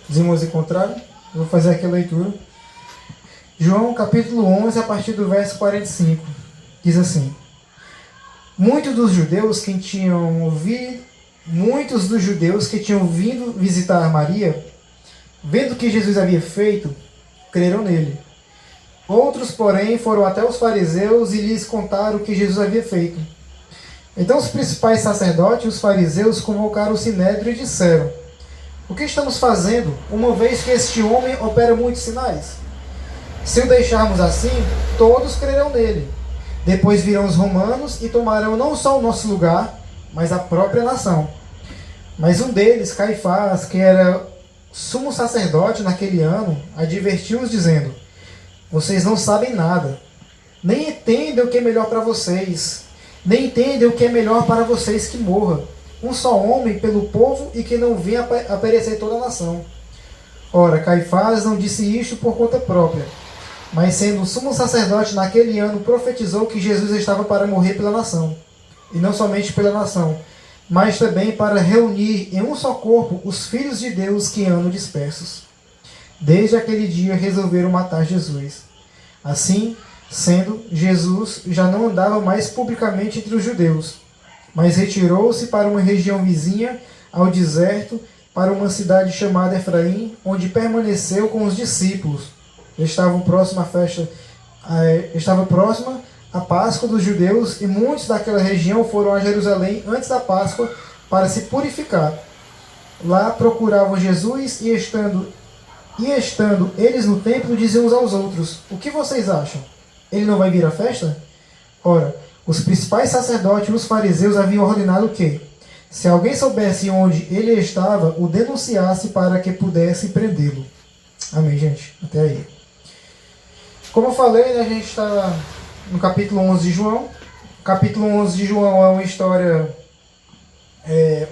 Os irmãos encontraram? Eu vou fazer aqui a leitura. João capítulo 11, a partir do verso 45. Diz assim: Muitos dos judeus que tinham vindo visitar Maria, vendo o que Jesus havia feito, creram nele. Outros, porém, foram até os fariseus e lhes contaram o que Jesus havia feito. Então os principais sacerdotes e os fariseus convocaram o sinédrio e disseram: O que estamos fazendo, uma vez que este homem opera muitos sinais? Se o deixarmos assim, todos crerão nele. Depois virão os romanos e tomarão não só o nosso lugar, mas a própria nação. Mas um deles, Caifás, que era sumo sacerdote naquele ano, advertiu-os dizendo: Vocês não sabem nada, nem entendem o que é melhor para vocês, nem entendem o que é melhor para vocês que morra um só homem pelo povo e que não venha a perecer toda a nação. Ora, Caifás não disse isto por conta própria, mas sendo sumo sacerdote naquele ano, profetizou que Jesus estava para morrer pela nação, e não somente pela nação, mas também para reunir em um só corpo os filhos de Deus que andam dispersos. Desde aquele dia resolveram matar Jesus. Assim, sendo, Jesus já não andava mais publicamente entre os judeus, mas retirou-se para uma região vizinha ao deserto, para uma cidade chamada Efraim, onde permaneceu com os discípulos. Estava próxima a Páscoa dos judeus, e muitos daquela região foram a Jerusalém antes da Páscoa para se purificar. Lá procuravam Jesus e estando eles no templo, diziam uns aos outros: O que vocês acham? Ele não vai vir à festa? Ora, os principais sacerdotes e os fariseus haviam ordenado que, se alguém soubesse onde ele estava, o denunciasse para que pudesse prendê-lo. Amém, gente? Até aí. Como eu falei, né, a gente está no capítulo 11 de João. O capítulo 11 de João é uma história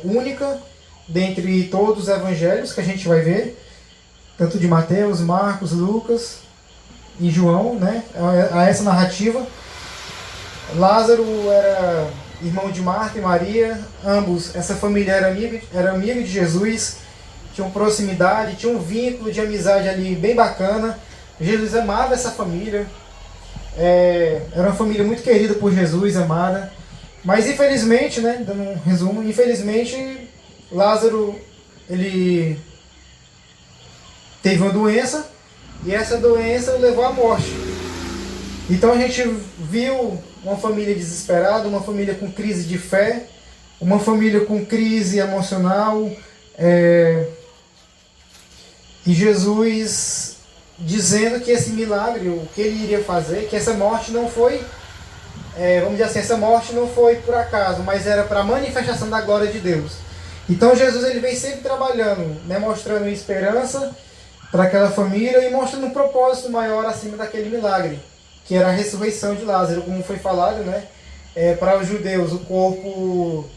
única dentre todos os evangelhos que a gente vai ver, tanto de Mateus, Marcos, Lucas e João, né? A essa narrativa. Lázaro era irmão de Marta e Maria, ambos, essa família era amiga de Jesus, tinham proximidade, tinham um vínculo de amizade ali bem bacana. Jesus amava essa família, era uma família muito querida por Jesus, amada. Mas infelizmente, né, dando um resumo, infelizmente Lázaro, ele teve uma doença, e essa doença o levou à morte. Então a gente viu uma família desesperada, uma família com crise de fé, uma família com crise emocional, e Jesus dizendo que esse milagre, o que ele iria fazer, que essa morte não foi, vamos dizer assim, essa morte não foi por acaso, mas era para a manifestação da glória de Deus. Então Jesus, ele vem sempre trabalhando, né, mostrando esperança para aquela família e mostrando um propósito maior acima daquele milagre, que era a ressurreição de Lázaro, como foi falado, né? Para os judeus, o corpo,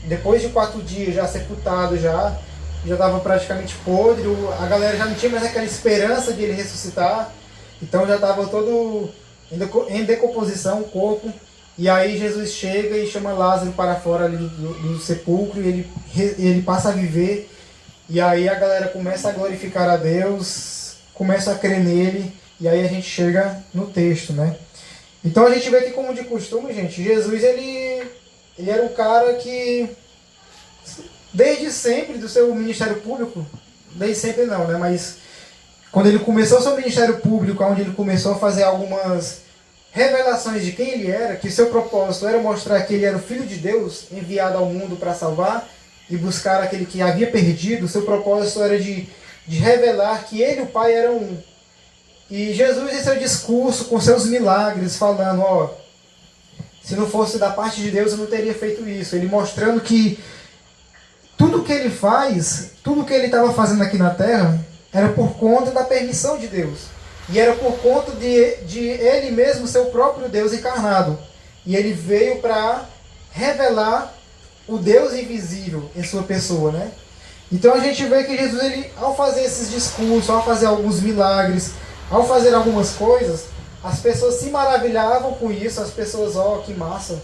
depois de 4 dias já sepultado, já estava praticamente podre, a galera já não tinha mais aquela esperança de ele ressuscitar, então já estava todo em decomposição o corpo. E aí Jesus chega e chama Lázaro para fora ali do sepulcro, e ele passa a viver, e aí a galera começa a glorificar a Deus, começa a crer nele. E aí a gente chega no texto, né? Então a gente vê que, como de costume, gente, Jesus, ele era um cara que, desde sempre do seu ministério público, desde sempre não, né? Mas quando ele começou seu ministério público, onde ele começou a fazer algumas revelações de quem ele era, que seu propósito era mostrar que ele era o Filho de Deus, enviado ao mundo para salvar e buscar aquele que havia perdido, seu propósito era de revelar que ele e o Pai eram um. E Jesus, em seu discurso, com seus milagres, falando, se não fosse da parte de Deus, eu não teria feito isso. Ele mostrando que tudo que ele faz, tudo que ele estava fazendo aqui na terra, era por conta da permissão de Deus. E era por conta de ele mesmo ser o próprio Deus encarnado. E ele veio para revelar o Deus invisível em sua pessoa, né? Então a gente vê que Jesus, ele, ao fazer esses discursos, ao fazer alguns milagres, ao fazer algumas coisas, as pessoas se maravilhavam com isso, as pessoas, que massa,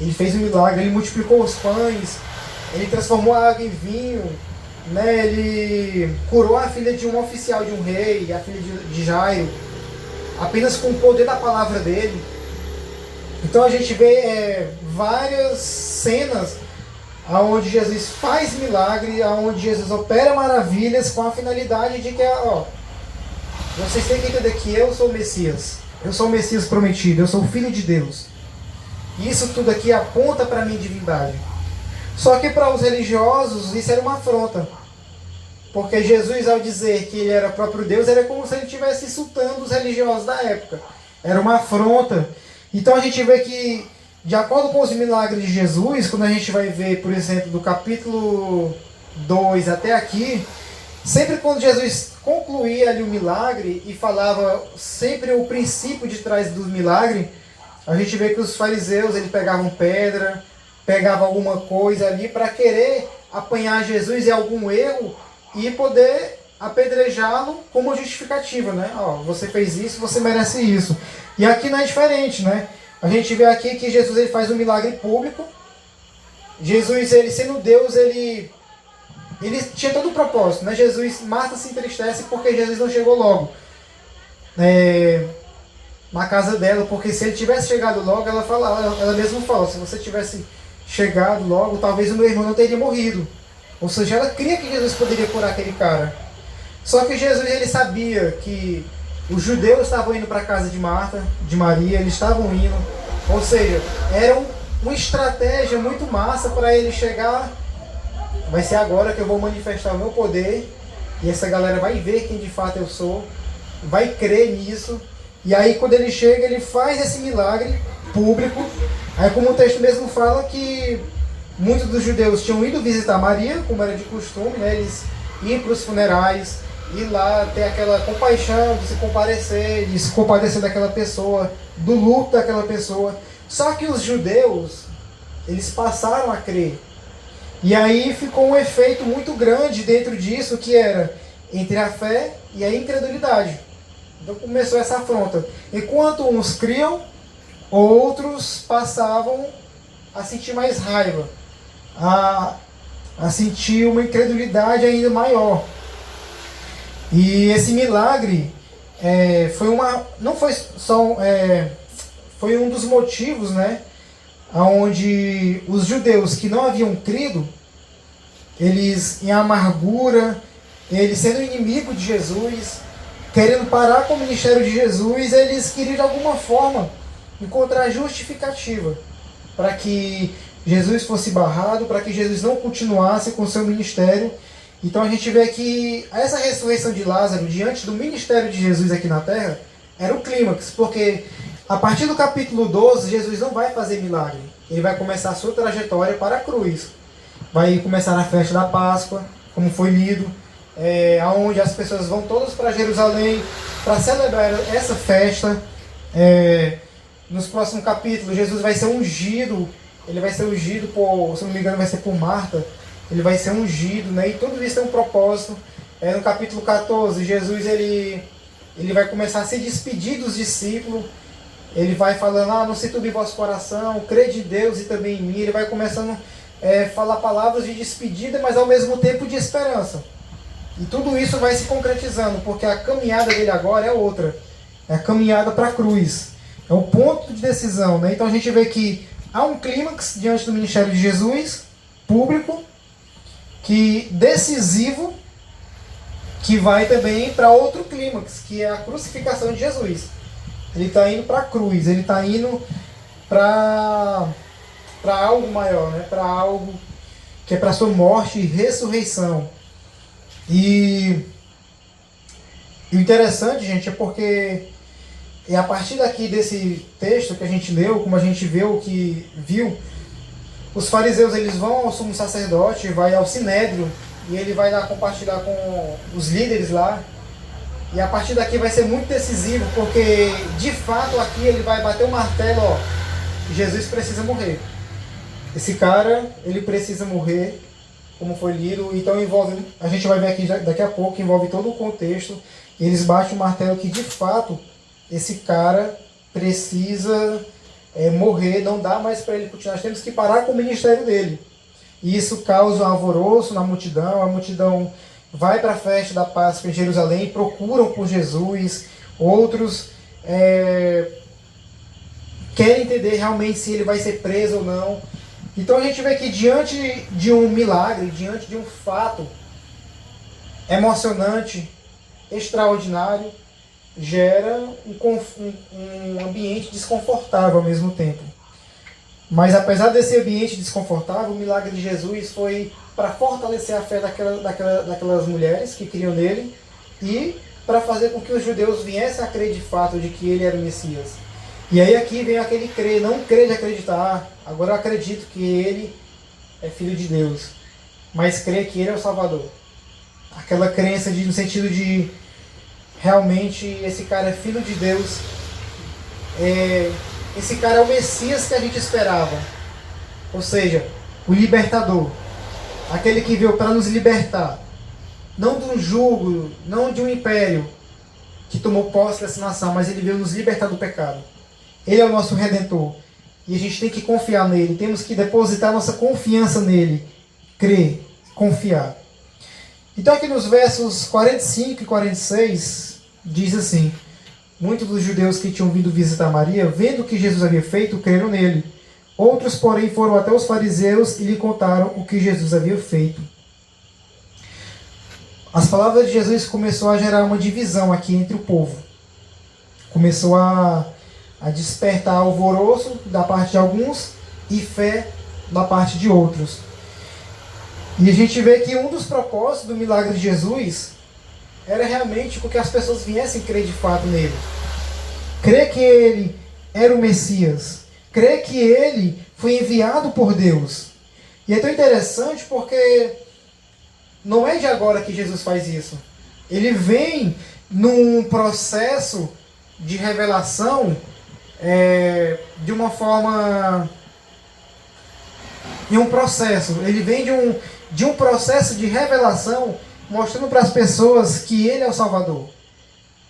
ele fez um milagre, ele multiplicou os pães, ele transformou a água em vinho, né, ele curou a filha de um oficial de um rei, a filha de Jairo, apenas com o poder da palavra dele. Então a gente vê várias cenas onde Jesus faz milagre, onde Jesus opera maravilhas com a finalidade de que, vocês têm que entender que eu sou o Messias. Eu sou o Messias prometido, eu sou o Filho de Deus. E isso tudo aqui aponta para a minha divindade. Só que para os religiosos isso era uma afronta. Porque Jesus, ao dizer que ele era o próprio Deus, era como se ele estivesse insultando os religiosos da época. Era uma afronta. Então a gente vê que, de acordo com os milagres de Jesus, quando a gente vai ver, por exemplo, do capítulo 2 até aqui, sempre quando Jesus concluía ali o milagre e falava sempre o princípio de trás do milagre, a gente vê que os fariseus eles pegavam pedra, pegavam alguma coisa ali para querer apanhar Jesus em algum erro e poder apedrejá-lo como justificativa, né? Você fez isso, você merece isso. E aqui não é diferente, né? A gente vê aqui que Jesus ele faz um milagre público. Jesus, ele sendo Deus, ele tinha todo o propósito, né? Marta se entristece porque Jesus não chegou logo na casa dela, porque se ele tivesse chegado logo, ela mesma fala, se você tivesse chegado logo, talvez o meu irmão não teria morrido. Ou seja, ela cria que Jesus poderia curar aquele cara. Só que Jesus ele sabia que os judeus estavam indo para a casa de Marta, de Maria, eles estavam indo. Ou seja, era uma estratégia muito massa para ele chegar. Vai ser agora que eu vou manifestar o meu poder e essa galera vai ver quem de fato eu sou, vai crer nisso. E aí quando ele chega, ele faz esse milagre público. Aí como o texto mesmo fala que muitos dos judeus tinham ido visitar Maria, como era de costume, né? Eles iam para os funerais, ir lá ter aquela compaixão de se compadecer daquela pessoa, do luto daquela pessoa. Só que os judeus, eles passaram a crer. E aí ficou um efeito muito grande dentro disso, que era entre a fé e a incredulidade. Então começou essa afronta. Enquanto uns criam, outros passavam a sentir mais raiva, a sentir uma incredulidade ainda maior. E esse milagre foi um dos motivos, né, onde os judeus que não haviam crido, eles em amargura, eles sendo inimigo de Jesus, querendo parar com o ministério de Jesus, eles queriam de alguma forma encontrar justificativa para que Jesus fosse barrado, para que Jesus não continuasse com o seu ministério. Então a gente vê que essa ressurreição de Lázaro diante do ministério de Jesus aqui na terra era o clímax, porque a partir do capítulo 12 Jesus não vai fazer milagre, ele vai começar a sua trajetória para a cruz. Vai começar a festa da Páscoa, como foi lido, onde as pessoas vão todas para Jerusalém para celebrar essa festa. Nos próximos capítulos Jesus vai ser ungido, ele vai ser ungido por, se não me engano vai ser por Marta, ele vai ser ungido, né? E tudo isso tem um propósito. No capítulo 14, Jesus ele vai começar a se despedir dos discípulos. Ele vai falando, não se turbe vosso coração, crede em Deus e também em mim. Ele vai começando a falar palavras de despedida, mas ao mesmo tempo de esperança. E tudo isso vai se concretizando, porque a caminhada dele agora é outra. É a caminhada para a cruz. É o ponto de decisão, né? Então a gente vê que há um clímax diante do ministério de Jesus, público, que decisivo, que vai também para outro clímax, que é a crucificação de Jesus. Ele está indo para a cruz, ele está indo para algo maior, né? Para algo que é para a sua morte e ressurreição. E o interessante, gente, é porque é a partir daqui desse texto que a gente leu, como a gente viu, os fariseus eles vão ao sumo sacerdote, vai ao sinédrio, e ele vai lá compartilhar com os líderes lá. E a partir daqui vai ser muito decisivo, porque de fato aqui ele vai bater o martelo, Jesus precisa morrer. Esse cara, ele precisa morrer, como foi lido. Então envolve, a gente vai ver aqui daqui a pouco, envolve todo o contexto. E eles batem o martelo que de fato esse cara precisa morrer, não dá mais para ele continuar. Nós temos que parar com o ministério dele. E isso causa um alvoroço na multidão. A multidão vai para a festa da Páscoa em Jerusalém, procuram por Jesus. Outros querem entender realmente se ele vai ser preso ou não. Então a gente vê que diante de um milagre, diante de um fato emocionante, extraordinário, gera um ambiente desconfortável ao mesmo tempo. Mas apesar desse ambiente desconfortável, o milagre de Jesus foi para fortalecer a fé daquelas mulheres que criam nele e para fazer com que os judeus viessem a crer de fato de que ele era o Messias. E aí aqui vem aquele crer, não crer de acreditar, agora eu acredito que ele é filho de Deus, mas crer que ele é o Salvador. Aquela crença no sentido de realmente esse cara é filho de Deus, esse cara é o Messias que a gente esperava, ou seja, o libertador, aquele que veio para nos libertar, não de um jugo, não de um império que tomou posse dessa nação, mas ele veio nos libertar do pecado. Ele é o nosso Redentor. E a gente tem que confiar nele. Temos que depositar nossa confiança nele. Crer, confiar. Então aqui nos versos 45 e 46, diz assim: muitos dos judeus que tinham vindo visitar Maria, vendo o que Jesus havia feito, creram nele. Outros, porém, foram até os fariseus e lhe contaram o que Jesus havia feito. As palavras de Jesus começou a gerar uma divisão aqui entre o povo. Começou a despertar alvoroço da parte de alguns e fé da parte de outros. E a gente vê que um dos propósitos do milagre de Jesus era realmente que as pessoas viessem crer de fato nele. Crer que ele era o Messias. Crer que ele foi enviado por Deus. E é tão interessante porque não é de agora que Jesus faz isso. Ele vem num processo de revelação de uma forma, em um processo, ele vem de um processo de revelação, mostrando para as pessoas que ele é o Salvador,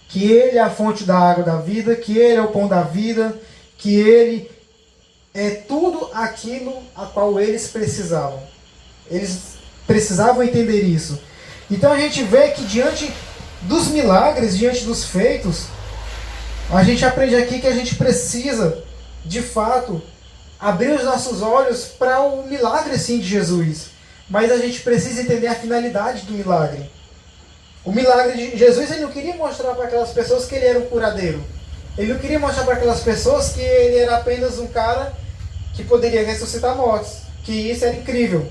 que ele é a fonte da água da vida, que ele é o pão da vida, que ele é tudo aquilo a qual eles precisavam. Eles precisavam entender isso. Então a gente vê que diante dos milagres, diante dos feitos, a gente aprende aqui que a gente precisa, de fato, abrir os nossos olhos para o milagre, sim, de Jesus. Mas a gente precisa entender a finalidade do milagre. O milagre de Jesus, ele não queria mostrar para aquelas pessoas que ele era um curadeiro. Ele não queria mostrar para aquelas pessoas que ele era apenas um cara que poderia ressuscitar mortos. Que isso era incrível.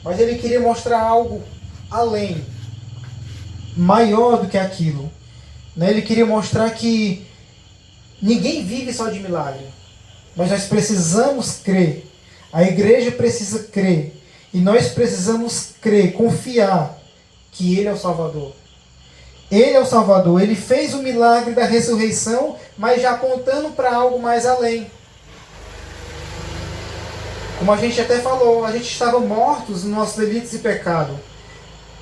Mas ele queria mostrar algo além, maior do que aquilo. Ele queria mostrar que ninguém vive só de milagre, mas nós precisamos crer. A igreja precisa crer. E nós precisamos crer, confiar que ele é o Salvador. Ele é o Salvador. Ele fez o milagre da ressurreição, mas já apontando para algo mais além. Como a gente até falou, a gente estava mortos nos nossos delitos e pecado.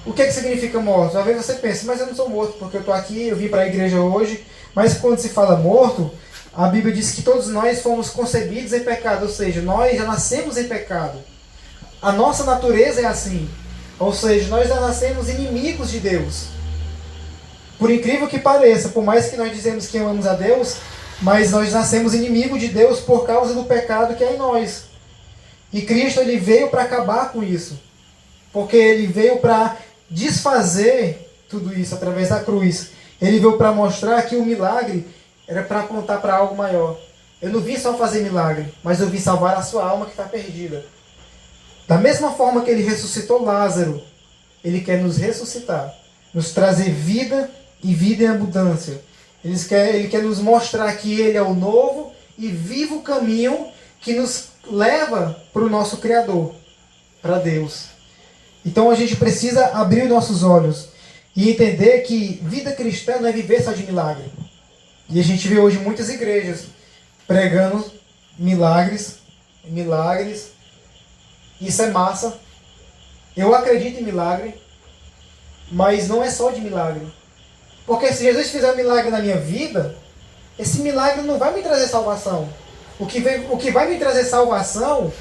O que significa morto? Às vezes você pensa, mas eu não sou morto porque eu estou aqui, eu vim para a igreja hoje. Mas quando se fala morto, a Bíblia diz que todos nós fomos concebidos em pecado, ou seja, nós já nascemos em pecado. A nossa natureza é assim, ou seja, nós já nascemos inimigos de Deus. Por incrível que pareça, por mais que nós dizemos que amamos a Deus, mas nós nascemos inimigos de Deus por causa do pecado que é em nós. E Cristo, ele veio para acabar com isso, porque ele veio para desfazer tudo isso através da cruz. Ele veio para mostrar que o milagre era para apontar para algo maior. Eu não vim só fazer milagre, mas eu vim salvar a sua alma que está perdida. Da mesma forma que ele ressuscitou Lázaro, ele quer nos ressuscitar, nos trazer vida e vida em abundância. Ele quer nos mostrar que ele é o novo e vivo caminho que nos leva para o nosso Criador, para Deus. Então a gente precisa abrir nossos olhos e entender que vida cristã não é viver só de milagre. E a gente vê hoje muitas igrejas pregando milagres. Isso é massa. Eu acredito em milagre, mas não é só de milagre. Porque se Jesus fizer um milagre na minha vida, esse milagre não vai me trazer salvação. O que vai me trazer salvação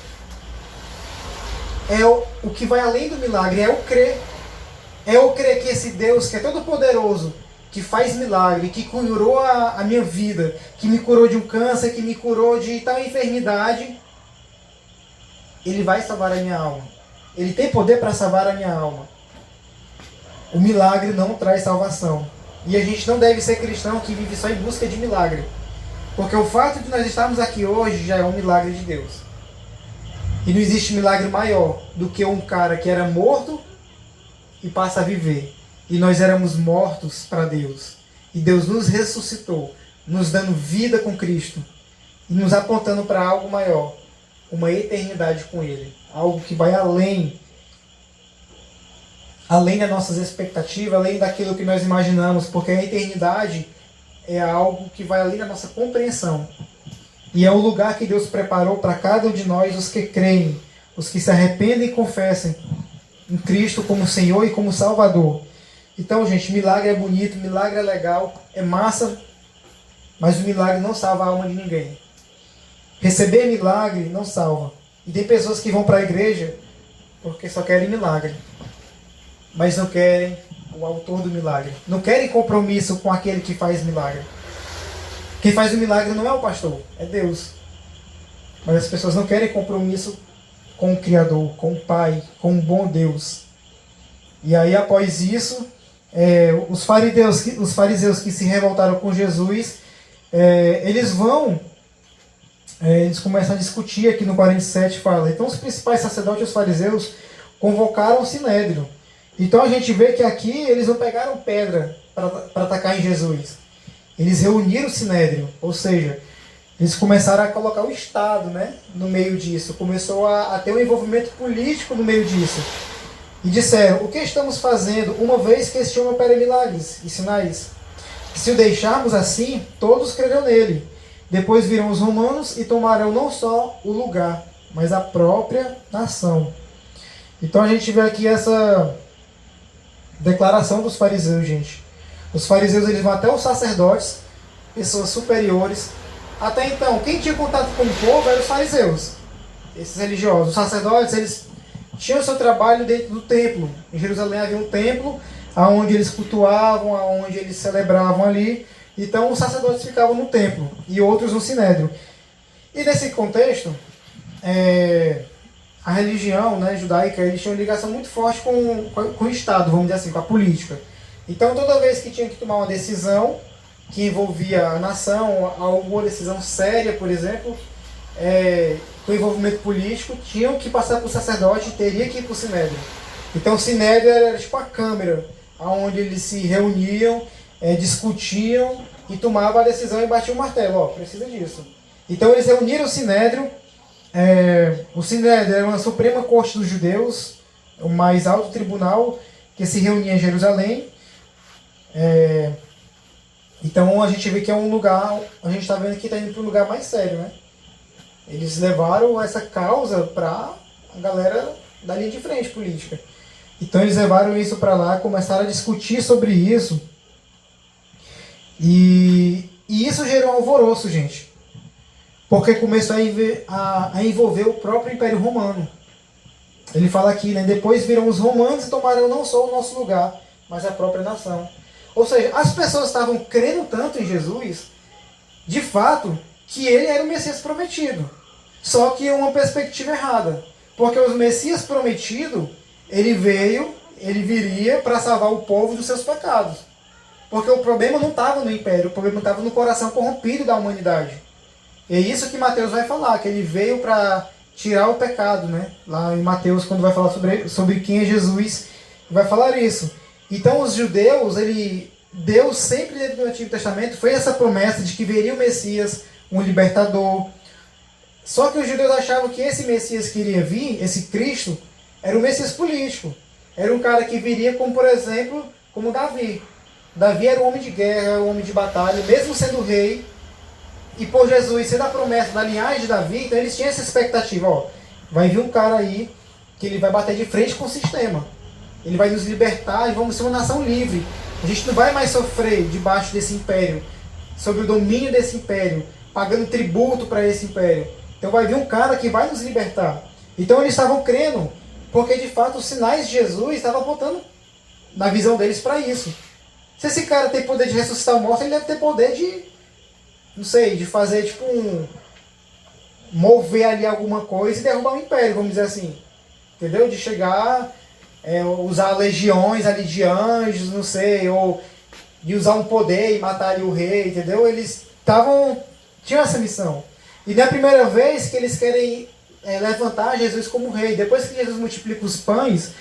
é o que vai além do milagre, é o crer. É o crer que esse Deus que é todo poderoso, que faz milagre, que curou a minha vida, que me curou de um câncer, que me curou de tal enfermidade, Ele vai salvar a minha alma. Ele tem poder para salvar a minha alma. O milagre não traz salvação. E a gente não deve ser cristão que vive só em busca de milagre. Porque o fato de nós estarmos aqui hoje já é um milagre de Deus. E não existe milagre maior do que um cara que era morto e passa a viver. E nós éramos mortos para Deus. E Deus nos ressuscitou, nos dando vida com Cristo. E nos apontando para algo maior. Uma eternidade com Ele. Algo que vai além das nossas expectativas, além daquilo que nós imaginamos. Porque a eternidade é algo que vai além da nossa compreensão. E é um lugar que Deus preparou para cada um de nós, os que creem, os que se arrependem e confessem em Cristo como Senhor e como Salvador. Então, gente, milagre é bonito, milagre é legal, é massa, mas o milagre não salva a alma de ninguém. Receber milagre não salva. E tem pessoas que vão para a igreja porque só querem milagre, mas não querem o autor do milagre. Não querem compromisso com aquele que faz milagre. Quem faz o milagre não é o pastor, é Deus. Mas as pessoas não querem compromisso com o Criador, com o Pai, com o bom Deus. E aí, após isso, os fariseus que se revoltaram com Jesus, eles começam a discutir aqui no 47, fala. Então os principais sacerdotes e os fariseus convocaram o sinédrio. Então a gente vê que aqui eles não pegaram pedra para atacar em Jesus. Eles reuniram o sinédrio, ou seja, eles começaram a colocar o Estado, né, no meio disso. Começou a ter um envolvimento político no meio disso. E disseram, o que estamos fazendo uma vez que este homem opera milagres e sinais? Se o deixarmos assim, todos crerão nele. Depois virão os romanos e tomarão não só o lugar, mas a própria nação. Então a gente vê aqui essa declaração dos fariseus, gente. Os fariseus, eles vão até os sacerdotes, pessoas superiores. Até então, quem tinha contato com o povo eram os fariseus, esses religiosos. Os sacerdotes, eles tinham seu trabalho dentro do templo. Em Jerusalém havia um templo, onde eles cultuavam, onde eles celebravam ali. Então os sacerdotes ficavam no templo e outros no sinédrio. E nesse contexto, a religião, né, judaica, eles tinham uma ligação muito forte com o Estado, vamos dizer assim, com a política. Então toda vez que tinha que tomar uma decisão que envolvia a nação, alguma decisão séria, por exemplo, com envolvimento político, tinham que passar para o sacerdote e teria que ir para o sinédrio. Então o sinédrio era tipo a câmara, onde eles se reuniam, discutiam e tomavam a decisão e batiam o martelo, precisa disso. Então eles reuniram o sinédrio. O sinédrio era uma suprema corte dos judeus, o mais alto tribunal que se reunia em Jerusalém. Então a gente vê que é um lugar, a gente está vendo que está indo para um lugar mais sério, né? Eles levaram essa causa para a galera da linha de frente política. Então eles levaram isso para lá, começaram a discutir sobre isso. E isso gerou um alvoroço, gente. Porque começou a envolver o próprio Império Romano. Ele fala aqui, né? Depois viram os romanos e tomaram não só o nosso lugar, mas a própria nação. Ou seja, as pessoas estavam crendo tanto em Jesus, de fato, que ele era o Messias prometido. Só que uma perspectiva errada. Porque o Messias prometido, ele viria para salvar o povo dos seus pecados. Porque o problema não estava no império, o problema estava no coração corrompido da humanidade. E é isso que Mateus vai falar, que ele veio para tirar o pecado, né? Lá em Mateus, quando vai falar sobre quem é Jesus, vai falar isso. Então os judeus, Deus sempre dentro do Antigo Testamento fez essa promessa de que viria o Messias, um libertador. Só que os judeus achavam que esse Messias que iria vir, esse Cristo, era um Messias político. Era um cara que viria como, por exemplo, como Davi. Davi era um homem de guerra, um homem de batalha, mesmo sendo rei. E por Jesus sendo a promessa da linhagem de Davi, então eles tinham essa expectativa, vai vir um cara aí que ele vai bater de frente com o sistema. Ele vai nos libertar e vamos ser uma nação livre. A gente não vai mais sofrer debaixo desse império, sob o domínio desse império, pagando tributo para esse império. Então vai vir um cara que vai nos libertar. Então eles estavam crendo Porque de fato os sinais de Jesus estavam apontando na visão deles para isso. Se esse cara tem poder de ressuscitar o morto, ele deve ter poder de, não sei, de fazer tipo mover ali alguma coisa e derrubar um império, vamos dizer assim. Entendeu? De chegar, usar legiões ali de anjos, não sei, ou de usar um poder e matar ali o rei, entendeu? Eles tinham essa missão. E não é a primeira vez que eles querem levantar Jesus como rei. Depois que Jesus multiplica os pães,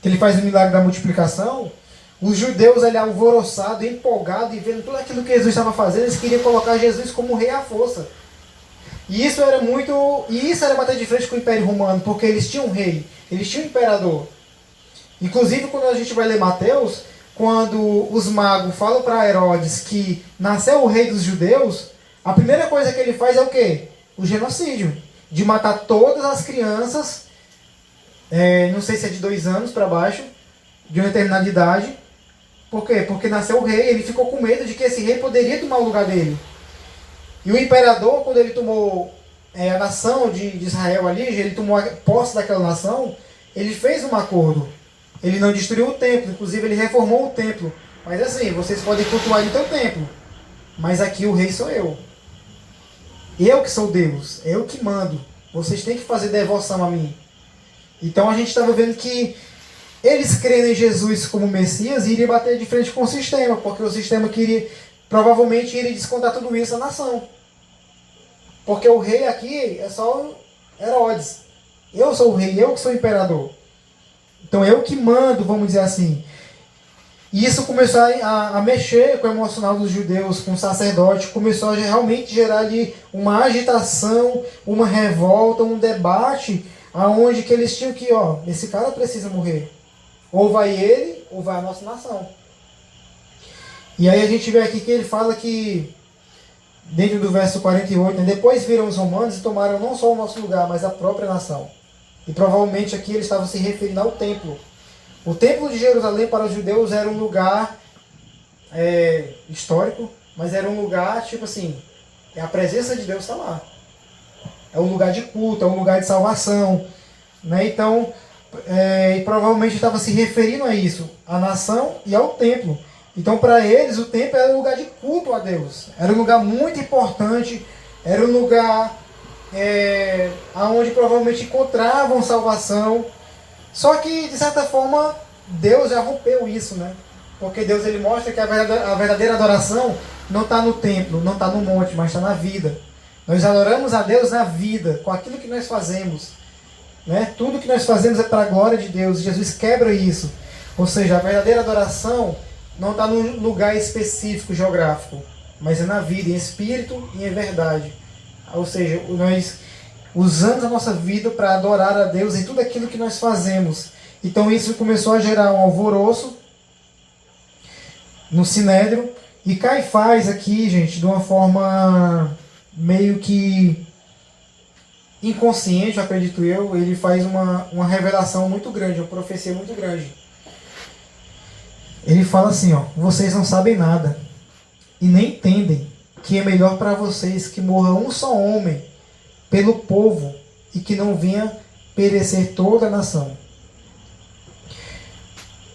que ele faz o milagre da multiplicação, os judeus ali alvoroçados, empolgados e vendo tudo aquilo que Jesus estava fazendo, eles queriam colocar Jesus como rei à força. E isso era bater de frente com o Império Romano, porque eles tinham um rei, eles tinham um imperador. Inclusive, quando a gente vai ler Mateus, quando os magos falam para Herodes que nasceu o rei dos judeus, a primeira coisa que ele faz é o quê? O genocídio. De matar todas as crianças, não sei se é de 2 anos para baixo, de uma determinada idade. Por quê? Porque nasceu o rei, ele ficou com medo de que esse rei poderia tomar o lugar dele. E o imperador, quando ele tomou a nação de Israel ali, ele tomou a posse daquela nação, ele fez um acordo. Ele não destruiu o templo, inclusive ele reformou o templo. Mas assim, vocês podem cultuar no teu templo, mas aqui o rei sou eu. Eu que sou Deus, eu que mando. Vocês têm que fazer devoção a mim. Então a gente estava vendo que eles crendo em Jesus como Messias iriam bater de frente com o sistema, porque o sistema provavelmente iria descontar tudo isso na nação. Porque o rei aqui é só Herodes. Eu sou o rei, eu que sou o imperador. Então eu que mando, vamos dizer assim. E isso começou a mexer com o emocional dos judeus, com o sacerdote, começou a realmente gerar ali uma agitação, uma revolta, um debate, aonde que eles tinham que, esse cara precisa morrer. Ou vai ele, ou vai a nossa nação. E aí a gente vê aqui que ele fala que, dentro do verso 48, depois viram os romanos e tomaram não só o nosso lugar, mas a própria nação. E provavelmente aqui eles estavam se referindo ao templo. O templo de Jerusalém para os judeus era um lugar histórico, mas era um lugar, tipo assim, a presença de Deus está lá. É um lugar de culto, é um lugar de salvação. Né? Então, provavelmente estava se referindo a isso, à nação e ao templo. Então, para eles, o templo era um lugar de culto a Deus. Era um lugar muito importante, era um lugar onde provavelmente encontravam salvação. Só que, de certa forma, Deus já rompeu isso, né? Porque Deus ele mostra que a verdadeira adoração não está no templo, não está no monte, mas está na vida. Nós adoramos a Deus na vida, com aquilo que nós fazemos. Né? Tudo que nós fazemos é para a glória de Deus. Jesus quebra isso. Ou seja, a verdadeira adoração não está num lugar específico, geográfico, mas é na vida, em espírito e em verdade. Ou seja, nós usamos a nossa vida para adorar a Deus em tudo aquilo que nós fazemos. Então isso começou a gerar um alvoroço no Sinédrio. E Caifás aqui, gente, de uma forma meio que inconsciente, acredito eu, ele faz uma revelação muito grande, uma profecia muito grande. Ele fala assim, vocês não sabem nada e nem entendem que é melhor para vocês que morra um só homem pelo povo e que não venha perecer toda a nação.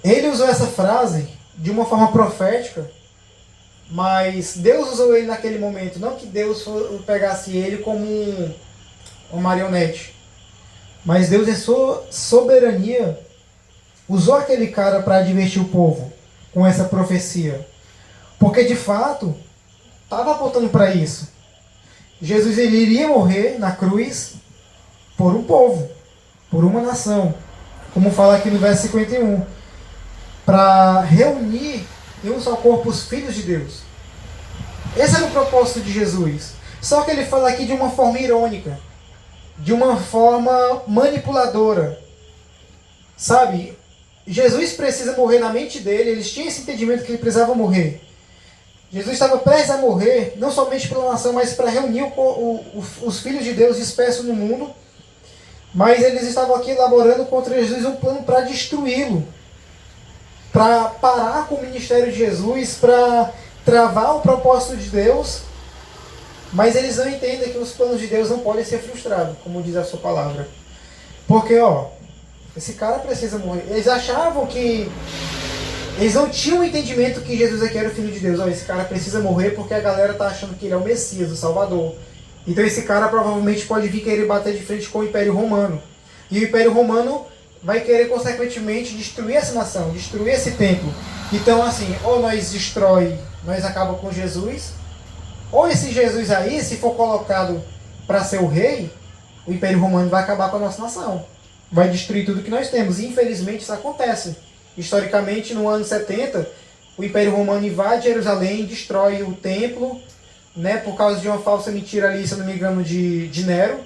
Ele usou essa frase de uma forma profética, mas Deus usou ele naquele momento, não que Deus pegasse ele como uma marionete, mas Deus em sua soberania usou aquele cara para advertir o povo com essa profecia, porque de fato estava apontando para isso. Jesus ele iria morrer na cruz por um povo, por uma nação, como fala aqui no verso 51, para reunir em um só corpo os filhos de Deus. Esse era o propósito de Jesus. Só que ele fala aqui de uma forma irônica, de uma forma manipuladora. Sabe? Jesus precisa morrer na mente dele, eles tinham esse entendimento que ele precisava morrer. Jesus estava prestes a morrer, não somente pela nação, mas para reunir os filhos de Deus dispersos no mundo. Mas eles estavam aqui elaborando contra Jesus um plano para destruí-lo, para parar com o ministério de Jesus, para travar o propósito de Deus. Mas eles não entendem que os planos de Deus não podem ser frustrados, como diz a sua palavra. Porque, esse cara precisa morrer. Eles achavam que... Eles não tinham o entendimento que Jesus aqui era o Filho de Deus. Ó, esse cara precisa morrer porque a galera tá achando que ele é o Messias, o Salvador. Então esse cara provavelmente pode vir querer bater de frente com o Império Romano. E o Império Romano vai querer, consequentemente, destruir essa nação, destruir esse templo. Então, assim, ou nós destrói, nós acabamos com Jesus, ou esse Jesus aí, se for colocado para ser o rei, o Império Romano vai acabar com a nossa nação. Vai destruir tudo que nós temos. E, infelizmente, isso acontece. Historicamente, no ano 70, o Império Romano invade Jerusalém, destrói o templo, né, por causa de uma falsa mentira ali, se eu não me engano, de Nero.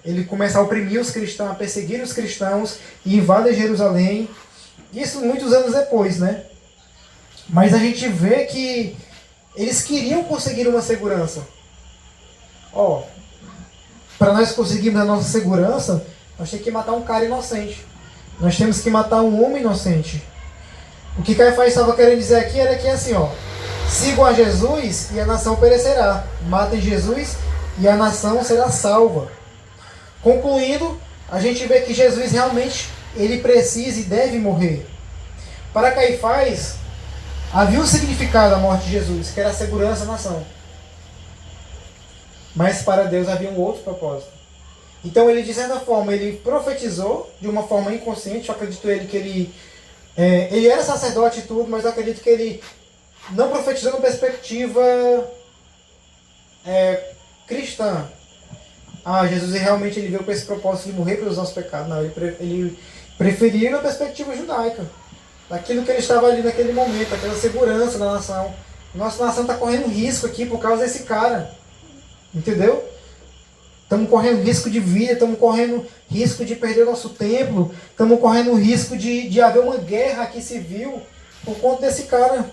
Ele começa a oprimir os cristãos, a perseguir os cristãos e invade Jerusalém. Isso muitos anos depois, né? Mas a gente vê que eles queriam conseguir uma segurança. Para nós conseguirmos a nossa segurança, nós temos que matar um cara inocente. Nós temos que matar um homem inocente. O que Caifás estava querendo dizer aqui era que assim, sigam a Jesus e a nação perecerá. Matem Jesus e a nação será salva. Concluindo, a gente vê que Jesus realmente ele precisa e deve morrer. Para Caifás, havia um significado a morte de Jesus, que era a segurança da nação. Mas para Deus havia um outro propósito. Então ele, de certa forma, ele profetizou de uma forma inconsciente. Eu acredito que ele era sacerdote e tudo, mas eu acredito que ele não profetizou numa perspectiva cristã. Jesus realmente ele veio com esse propósito de morrer pelos nossos pecados. Não, ele preferia na perspectiva judaica. Daquilo que ele estava ali naquele momento, aquela segurança da nação. Nossa nação está correndo risco aqui por causa desse cara. Entendeu? Estamos correndo risco de vida, estamos correndo risco de perder o nosso templo, estamos correndo risco de haver uma guerra aqui civil por conta desse cara.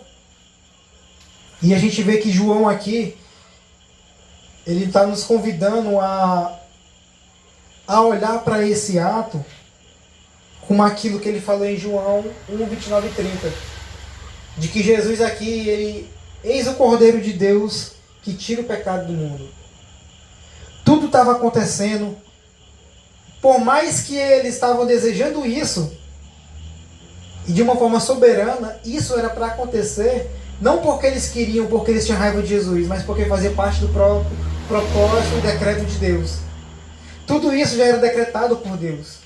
E a gente vê que João aqui, ele está nos convidando a olhar para esse ato como aquilo que ele falou em João 1, 29 e 30. De que Jesus aqui, eis o Cordeiro de Deus que tira o pecado do mundo. Tudo estava acontecendo. Por mais que eles estavam desejando isso, e de uma forma soberana, isso era para acontecer, não porque eles queriam, porque eles tinham raiva de Jesus, mas porque fazia parte do próprio propósito e decreto de Deus. Tudo isso já era decretado por Deus.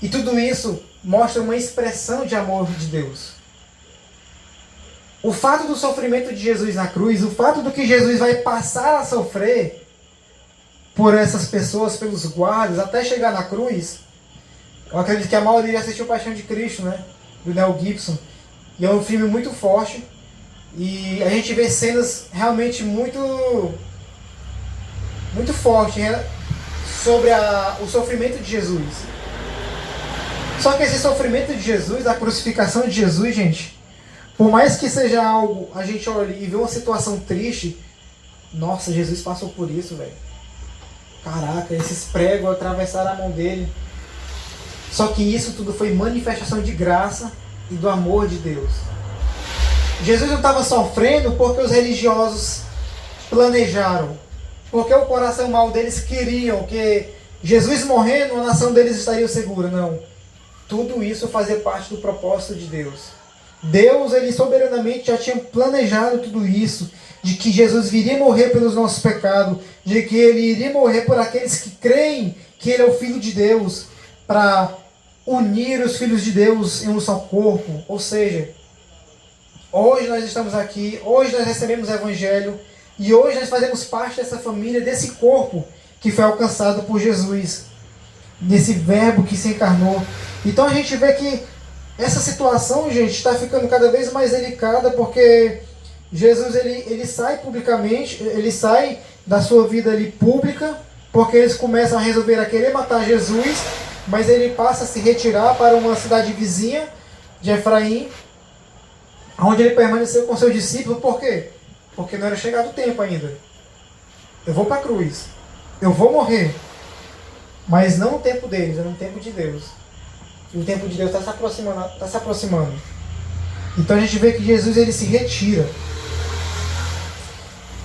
E tudo isso mostra uma expressão de amor de Deus. O fato do sofrimento de Jesus na cruz, o fato do que Jesus vai passar a sofrer por essas pessoas, pelos guardas, até chegar na cruz. Eu acredito que a maioria já assistiu Paixão de Cristo, né? Do Mel Gibson. E é um filme muito forte. E a gente vê cenas realmente muito fortes, né? Sobre o sofrimento de Jesus. Só que esse sofrimento de Jesus, a crucificação de Jesus, gente, por mais que seja algo, a gente olha e vê uma situação triste, nossa, Jesus passou por isso, velho. Caraca, esses pregos atravessaram a mão dele. Só que isso tudo foi manifestação de graça e do amor de Deus. Jesus não estava sofrendo porque os religiosos planejaram, porque o coração mau deles queriam que Jesus morrendo, a nação deles estaria segura. Não. Tudo isso fazia parte do propósito de Deus. Deus, ele soberanamente já tinha planejado tudo isso, de que Jesus viria morrer pelos nossos pecados, de que ele iria morrer por aqueles que creem que ele é o Filho de Deus, para unir os filhos de Deus em um só corpo. Ou seja, hoje nós estamos aqui, hoje nós recebemos o Evangelho, e hoje nós fazemos parte dessa família, desse corpo que foi alcançado por Jesus, desse verbo que se encarnou. Então a gente vê que essa situação, gente, está ficando cada vez mais delicada, porque Jesus ele sai publicamente, ele sai da sua vida ali pública, porque eles começam a resolver a querer matar Jesus, mas ele passa a se retirar para uma cidade vizinha de Efraim, onde ele permaneceu com seus discípulos. Por quê? Porque não era chegado o tempo ainda. Eu vou para a cruz, eu vou morrer, mas não no tempo deles, é no tempo de Deus. E o tempo de Deus está se aproximando. Então a gente vê que Jesus ele se retira.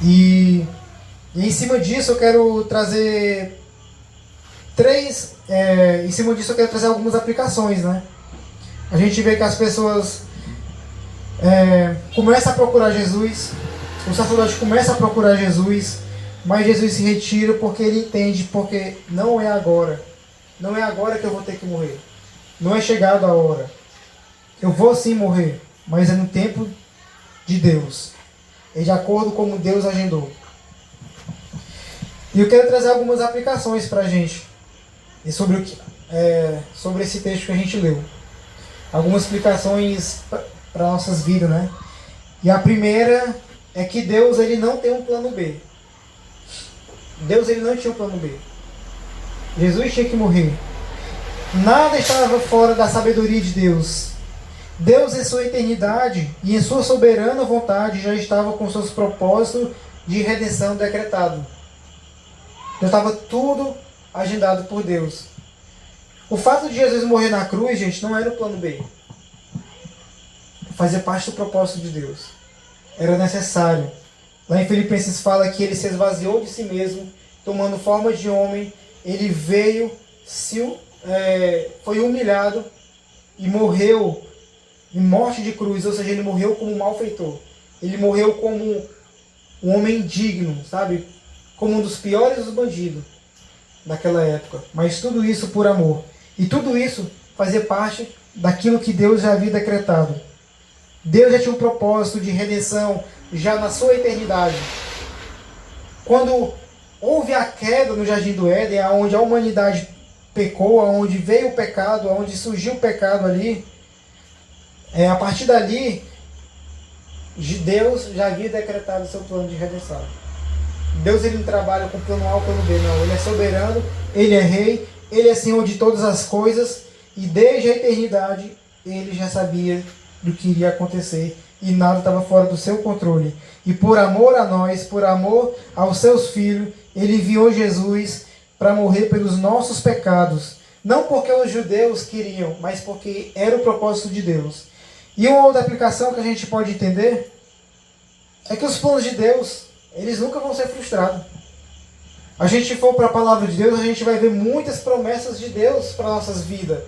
E em cima disso eu quero trazer Em cima disso eu quero trazer algumas aplicações, né? A gente vê que as pessoas começam a procurar Jesus, o sacerdote começa a procurar Jesus, mas Jesus se retira porque ele entende, porque não é agora. Não é agora que eu vou ter que morrer. Não é chegado a hora. Eu vou sim morrer, mas é no tempo de Deus. É de acordo com como Deus agendou. E eu quero trazer algumas aplicações para a gente e sobre esse texto que a gente leu. Algumas explicações para nossas vidas, né? E a primeira é que Deus ele não tem um plano B. Deus ele não tinha um plano B. Jesus tinha que morrer. Nada estava fora da sabedoria de Deus. Deus em sua eternidade e em sua soberana vontade já estava com seus propósitos de redenção decretado. Já estava tudo agendado por Deus. O fato de Jesus morrer na cruz, gente, não era o plano B. Fazia parte do propósito de Deus. Era necessário. Lá em Filipenses fala que ele se esvaziou de si mesmo, tomando forma de homem. Ele veio, foi humilhado e morreu em morte de cruz. Ou seja, ele morreu como um malfeitor. Ele morreu como um homem digno, sabe? Como um dos piores dos bandidos daquela época. Mas tudo isso por amor. E tudo isso fazia parte daquilo que Deus já havia decretado. Deus já tinha um propósito de redenção já na sua eternidade. Quando houve a queda no Jardim do Éden, onde a humanidade pecou, onde veio o pecado, onde surgiu o pecado ali, a partir dali, Deus já havia decretado o seu plano de redenção. Deus ele não trabalha com plano A ou plano B, não. Ele é soberano, ele é rei, ele é senhor de todas as coisas e desde a eternidade ele já sabia do que iria acontecer e nada estava fora do seu controle. E por amor a nós, por amor aos seus filhos, ele enviou Jesus para morrer pelos nossos pecados. Não porque os judeus queriam, mas porque era o propósito de Deus. E uma outra aplicação que a gente pode entender é que os planos de Deus, eles nunca vão ser frustrados. A gente for para a palavra de Deus, a gente vai ver muitas promessas de Deus para nossas vidas.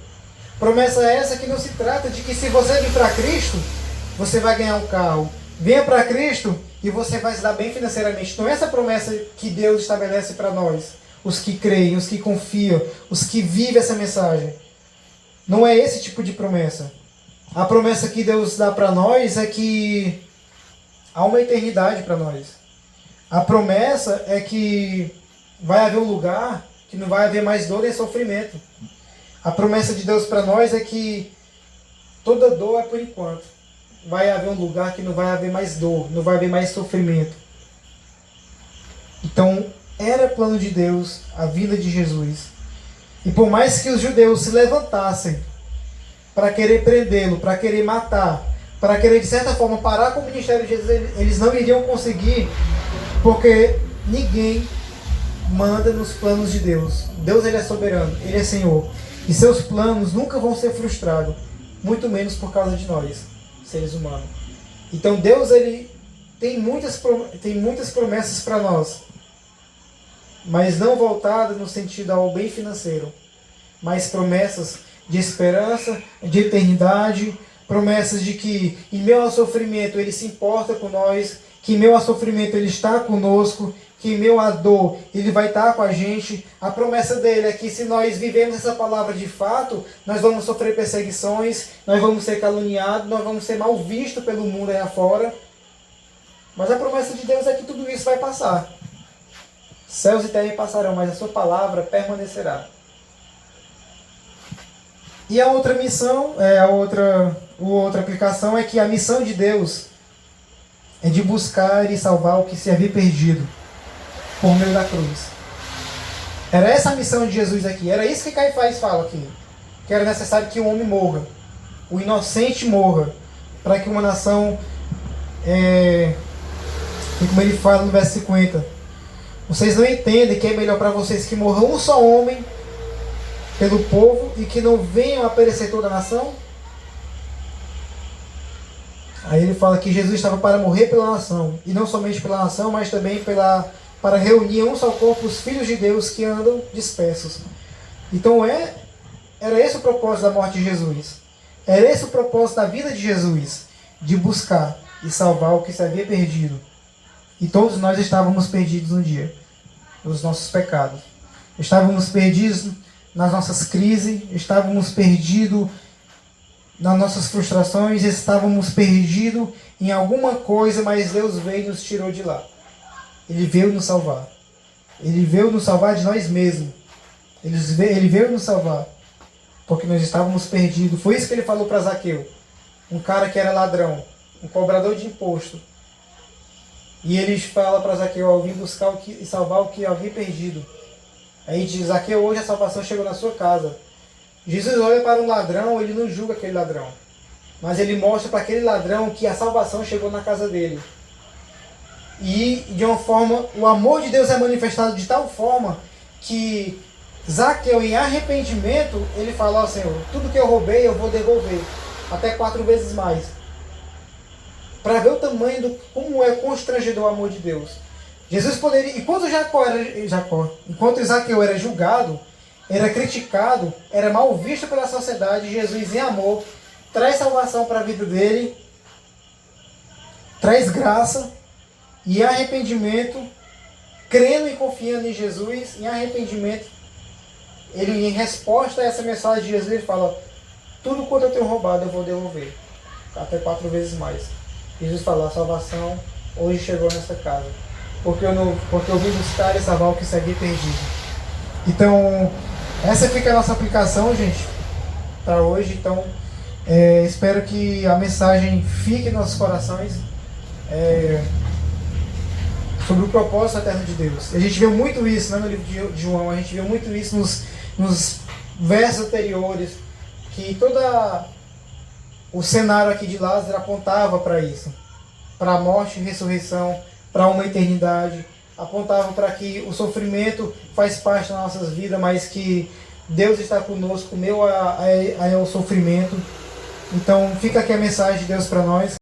Promessa essa que não se trata de que se você vir para Cristo, você vai ganhar um carro. Venha para Cristo e você vai se dar bem financeiramente. Não é essa promessa que Deus estabelece para nós, os que creem, os que confiam, os que vivem essa mensagem. Não é esse tipo de promessa. A promessa que Deus dá para nós é que há uma eternidade para nós. A promessa é que vai haver um lugar que não vai haver mais dor nem sofrimento. A promessa de Deus para nós é que toda dor é por enquanto. Vai haver um lugar que não vai haver mais dor, não vai haver mais sofrimento. Então, era plano de Deus a vinda de Jesus. E por mais que os judeus se levantassem para querer prendê-lo, para querer matar, para querer de certa forma parar com o ministério de Jesus, eles não iriam conseguir, porque ninguém manda nos planos de Deus. Deus ele é soberano, ele é Senhor. E seus planos nunca vão ser frustrados, muito menos por causa de nós, seres humanos. Então Deus ele tem muitas promessas para nós, mas não voltadas no sentido ao bem financeiro, mas promessas de esperança, de eternidade, promessas de que em meio ao sofrimento ele se importa com nós, que em meio ao sofrimento ele está conosco, que em meio à dor ele vai estar com a gente. A promessa dele é que se nós vivemos essa palavra de fato, nós vamos sofrer perseguições, nós vamos ser caluniados, nós vamos ser mal vistos pelo mundo aí afora. Mas a promessa de Deus é que tudo isso vai passar. Céus e terra passarão, mas a sua palavra permanecerá. E a outra missão, outra aplicação é que a missão de Deus é de buscar e salvar o que se havia perdido por meio da cruz. Era essa a missão de Jesus aqui. Era isso que Caifás fala aqui. Que era necessário que o homem morra. O inocente morra. Para que uma nação... E como ele fala no verso 50. Vocês não entendem que é melhor para vocês que morra um só homem pelo povo e que não venham a perecer toda a nação? Aí ele fala que Jesus estava para morrer pela nação. E não somente pela nação, mas também para reunir um só corpo os filhos de Deus que andam dispersos. Então era esse o propósito da morte de Jesus. Era esse o propósito da vida de Jesus, de buscar e salvar o que se havia perdido. E todos nós estávamos perdidos um dia, nos nossos pecados. Estávamos perdidos nas nossas crises, estávamos perdidos nas nossas frustrações, estávamos perdidos em alguma coisa, mas Deus veio e nos tirou de lá. Ele veio nos salvar. Ele veio nos salvar de nós mesmos. Ele veio nos salvar porque nós estávamos perdidos. Foi isso que ele falou para Zaqueu, um cara que era ladrão, um cobrador de imposto. E ele fala para Zaqueu: eu vim buscar e salvar o que havia perdido. Aí diz: Zaqueu, hoje a salvação chegou na sua casa. Jesus olha para um ladrão, ele não julga aquele ladrão, mas ele mostra para aquele ladrão que a salvação chegou na casa dele. E de uma forma, o amor de Deus é manifestado de tal forma que Zaqueu, em arrependimento, ele fala: ó Senhor, tudo que eu roubei eu vou devolver, até 4 vezes mais. Para ver o tamanho do como é constrangedor o amor de Deus. Jesus poderia, enquanto Zaqueu era julgado, era criticado, era mal visto pela sociedade, Jesus, em amor, traz salvação para a vida dele, traz graça e arrependimento, crendo e confiando em Jesus, em arrependimento, ele, em resposta a essa mensagem de Jesus, ele fala: tudo quanto eu tenho roubado eu vou devolver, até 4 vezes mais. Jesus fala: a salvação hoje chegou nessa casa, porque eu vim buscar e salvar o que se havia perdido. Então, essa fica a nossa aplicação, gente, para hoje. Então, espero que a mensagem fique em nossos corações, sobre o propósito eterno de Deus. A gente vê muito isso, né, no livro de João, a gente vê muito isso nos versos anteriores, que todo o cenário aqui de Lázaro apontava para isso, para a morte e ressurreição, para uma eternidade, apontava para que o sofrimento faz parte das nossas vidas, mas que Deus está conosco, meu é o sofrimento. Então fica aqui a mensagem de Deus para nós.